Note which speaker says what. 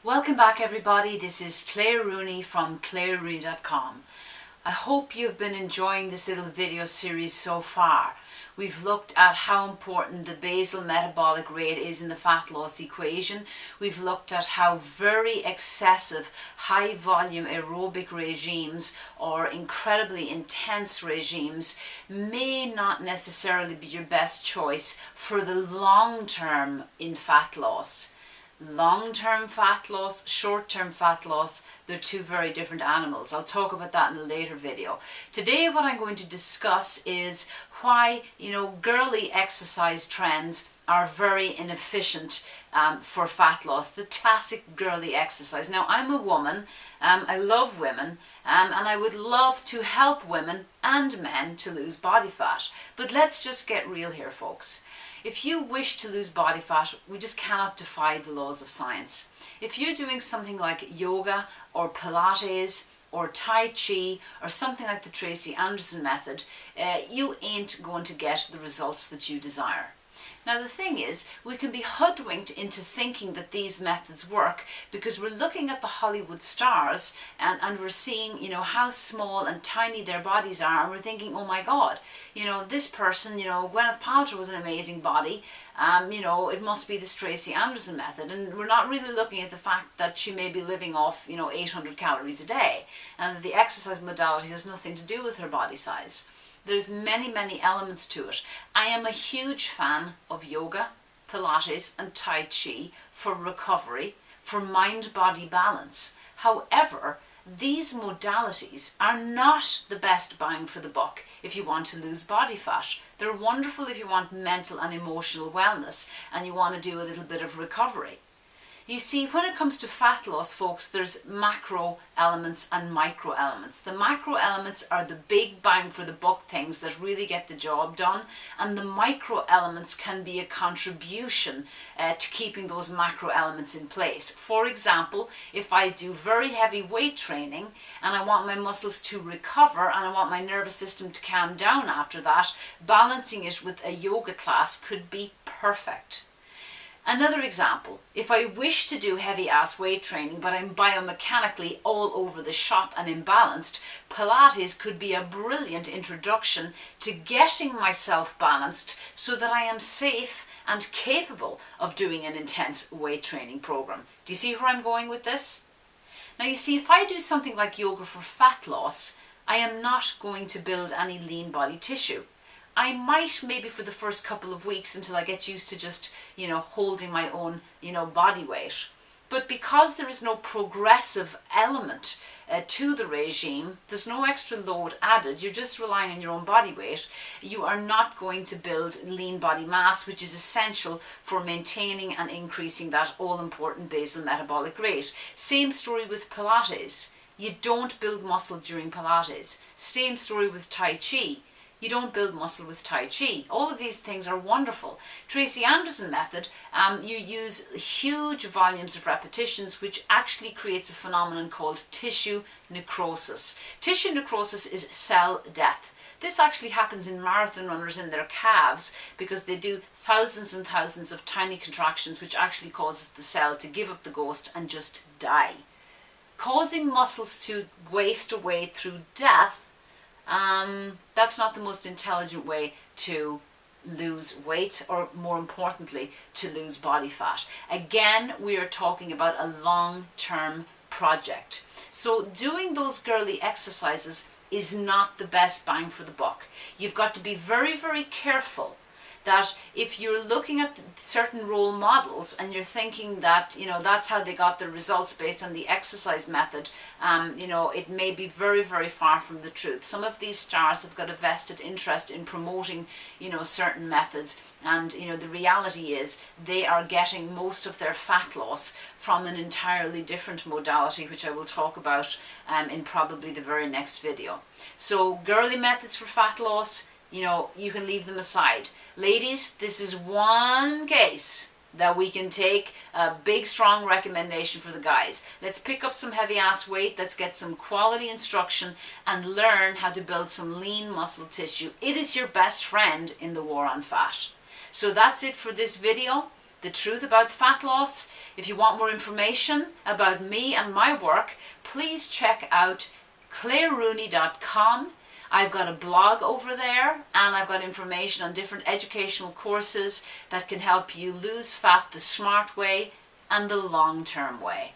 Speaker 1: Welcome back everybody, this is Clare Rooney from clarerooney.com. I hope you've been enjoying this little video series so far. We've looked at how important the basal metabolic rate is in the fat loss equation. We've looked at how very excessive high volume aerobic regimes or incredibly intense regimes may not necessarily be your best choice for the long term in fat loss. Long-term fat loss, short-term fat loss, they're two very different animals. I'll talk about that in a later video. Today what I'm going to discuss is why, girly exercise trends are very inefficient for fat loss. The classic girly exercise. Now I'm a woman, I love women, and I would love to help women and men to lose body fat. But let's just get real here, folks. If you wish to lose body fat, we just cannot defy the laws of science. If you're doing something like yoga or pilates or tai chi or something like the Tracy Anderson method, you ain't going to get the results that you desire. Now the thing is, we can be hoodwinked into thinking that these methods work because we're looking at the Hollywood stars and we're seeing, how small and tiny their bodies are, and we're thinking, oh my God, this person, Gwyneth Paltrow was an amazing body, it must be this Tracy Anderson method, and we're not really looking at the fact that she may be living off, 800 calories a day, and that the exercise modality has nothing to do with her body size. There's many elements to it. I am a huge fan of yoga, Pilates and Tai Chi for recovery, for mind-body balance. However, these modalities are not the best bang for the buck if you want to lose body fat. They're wonderful if you want mental and emotional wellness and you want to do a little bit of recovery. You see, when it comes to fat loss, folks, there's macro elements and micro elements. The macro elements are the big bang for the buck things that really get the job done, and the micro elements can be a contribution to keeping those macro elements in place. For example, if I do very heavy weight training and I want my muscles to recover and I want my nervous system to calm down after that, balancing it with a yoga class could be perfect. Another example, if I wish to do heavy ass weight training but I'm biomechanically all over the shop and imbalanced, Pilates could be a brilliant introduction to getting myself balanced so that I am safe and capable of doing an intense weight training program. Do you see where I'm going with this? Now you see, if I do something like yoga for fat loss, I am not going to build any lean body tissue. I might maybe for the first couple of weeks until I get used to just, holding my own, body weight. But because there is no progressive element to the regime, there's no extra load added, you're just relying on your own body weight, you are not going to build lean body mass, which is essential for maintaining and increasing that all-important basal metabolic rate. Same story with Pilates. You don't build muscle during Pilates. Same story with Tai Chi. You don't build muscle with Tai Chi. All of these things are wonderful. Tracy Anderson method, you use huge volumes of repetitions, which actually creates a phenomenon called tissue necrosis. Tissue necrosis is cell death. This actually happens in marathon runners in their calves because they do thousands and thousands of tiny contractions, which actually causes the cell to give up the ghost and just die. Causing muscles to waste away through death, that's not the most intelligent way to lose weight, or more importantly, to lose body fat. Again, we are talking about a long-term project. So doing those girly exercises is not the best bang for the buck. You've got to be very careful that if you're looking at certain role models and you're thinking that, that's how they got their results based on the exercise method, it may be very far from the truth. Some of these stars have got a vested interest in promoting, certain methods, and, the reality is they are getting most of their fat loss from an entirely different modality, which I will talk about in probably the very next video. So girly methods for fat loss, you can leave them aside. Ladies, this is one case that we can take a big strong recommendation for the guys. Let's pick up some heavy ass weight, let's get some quality instruction and learn how to build some lean muscle tissue. It is your best friend in the war on fat. So that's it for this video. the truth about fat loss. If you want more information about me and my work, please check out clarerooney.com. I've got a blog over there, and I've got information on different educational courses that can help you lose fat the smart way and the long-term way.